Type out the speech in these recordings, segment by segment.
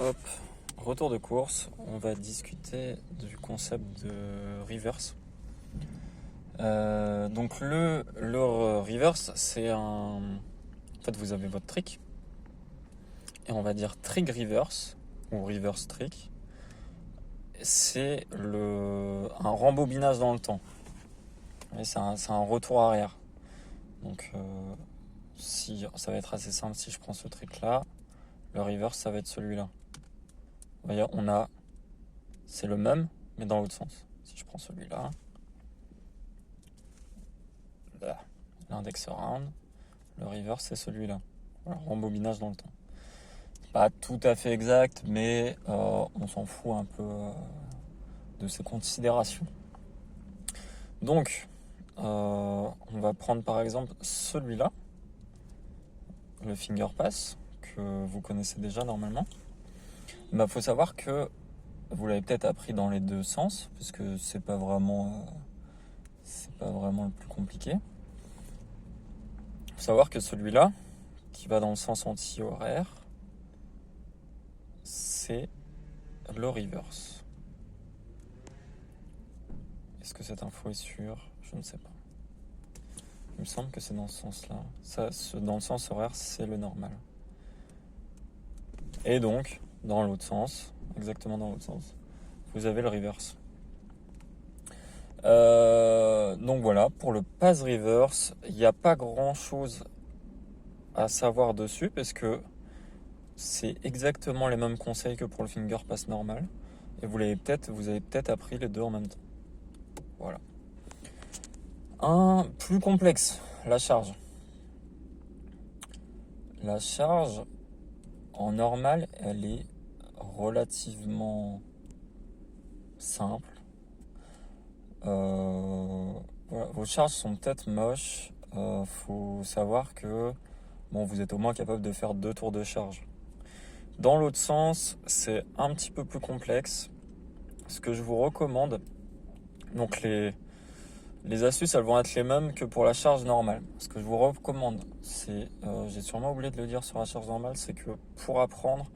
Hop, retour de course, on va discuter du concept de reverse. Donc le reverse, c'est un... En fait, vous avez votre trick, et on va dire trick reverse, ou reverse trick. C'est un rembobinage dans le temps. C'est un retour arrière. Donc si ça va être assez simple, si je prends ce trick là, le reverse ça va être celui-là. Vous voyez, c'est le même, mais dans l'autre sens. Si je prends celui-là, l'index around, le reverse c'est celui-là. Voilà, rembobinage dans le temps. Pas tout à fait exact, mais on s'en fout un peu de ces considérations. Donc, on va prendre par exemple celui-là, le finger pass, que vous connaissez déjà normalement. Il faut savoir que vous l'avez peut-être appris dans les deux sens, puisque c'est pas vraiment le plus compliqué. Il faut savoir que celui-là, qui va dans le sens anti-horaire, c'est le reverse. Est-ce que cette info est sûre? Je ne sais pas. Il me semble que c'est dans ce sens-là. Dans le sens horaire, c'est le normal. Et donc, dans l'autre sens, exactement dans l'autre sens, vous avez le reverse. Donc voilà, pour le pass reverse, il n'y a pas grand chose à savoir dessus parce que c'est exactement les mêmes conseils que pour le finger pass normal. Et vous avez peut-être appris les deux en même temps. Voilà. Un plus complexe, la charge. La charge, en normal, elle est relativement simple. Voilà, vos charges sont peut-être moches. Faut savoir que vous êtes au moins capable de faire 2 tours de charge. Dans l'autre sens, c'est un petit peu plus complexe. Ce que je vous recommande, donc les astuces, elles vont être les mêmes que pour la charge normale. Ce que je vous recommande, c'est, j'ai sûrement oublié de le dire sur la charge normale, c'est que pour apprendre,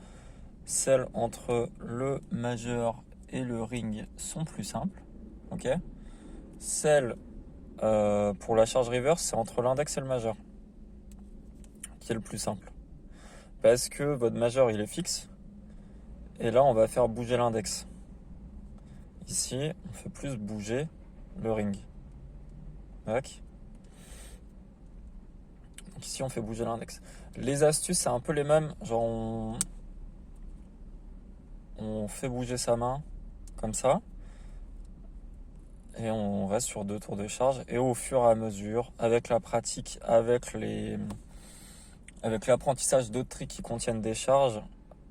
celles entre le majeur et le ring sont plus simples. Ok ? Celle pour la charge reverse, c'est entre l'index et le majeur, qui est le plus simple. Parce que votre majeur, il est fixe. Et là, on va faire bouger l'index. Ici, on fait plus bouger le ring. Donc ici, on fait bouger l'index. Les astuces, c'est un peu les mêmes. Genre, on fait bouger sa main comme ça. Et on reste sur 2 tours de charge. Et au fur et à mesure, avec la pratique, avec l'apprentissage d'autres tricks qui contiennent des charges,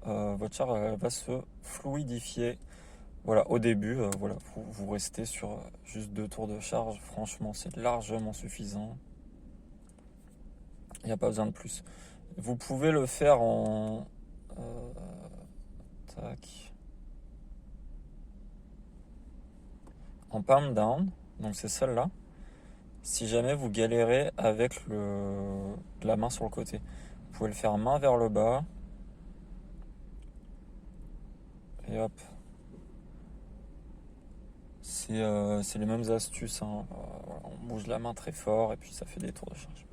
votre charge elle va se fluidifier. Voilà, au début, vous restez sur juste 2 tours de charge. Franchement, c'est largement suffisant. Il n'y a pas besoin de plus. Vous pouvez le faire en palm down, donc c'est celle-là. Si jamais vous galérez avec la main sur le côté, vous pouvez le faire main vers le bas. Et hop. C'est les mêmes astuces. On bouge la main très fort et puis ça fait des tours de charge.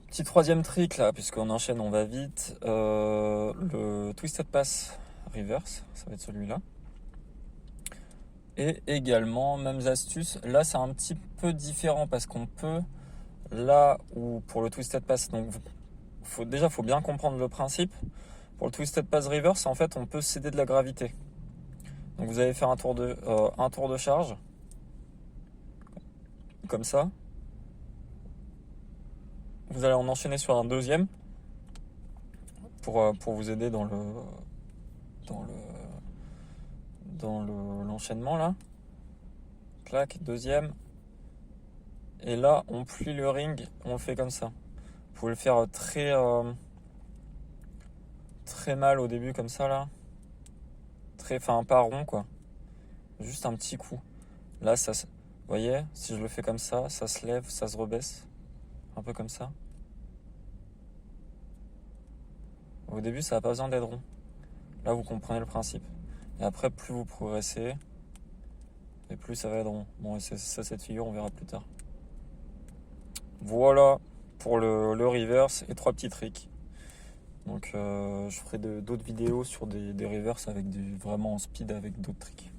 Petit troisième trick là, puisqu'on enchaîne, on va vite. Le twisted pass reverse, ça va être celui-là. Et également, mêmes astuces. Là, c'est un petit peu différent parce qu'on peut, là où pour le twisted pass, donc faut bien comprendre le principe. Pour le twisted pass reverse, en fait, on peut céder de la gravité. Donc vous allez faire un tour de charge, comme ça. Vous allez en enchaîner sur un deuxième pour vous aider dans l'enchaînement là. Clac, deuxième. Et là, on plie le ring, on le fait comme ça. Vous pouvez le faire très mal au début comme ça là. Pas rond quoi. Juste un petit coup. Là, vous voyez, si je le fais comme ça se lève, ça se rebaisse. Un peu comme ça. Au début, ça n'a pas besoin d'être rond. Là, vous comprenez le principe. Et après, plus vous progressez, et plus ça va être rond. Bon, et c'est ça, cette figure, on verra plus tard. Voilà pour le reverse et 3 petits tricks. Donc, je ferai d'autres vidéos sur des reverse avec vraiment en speed avec d'autres tricks.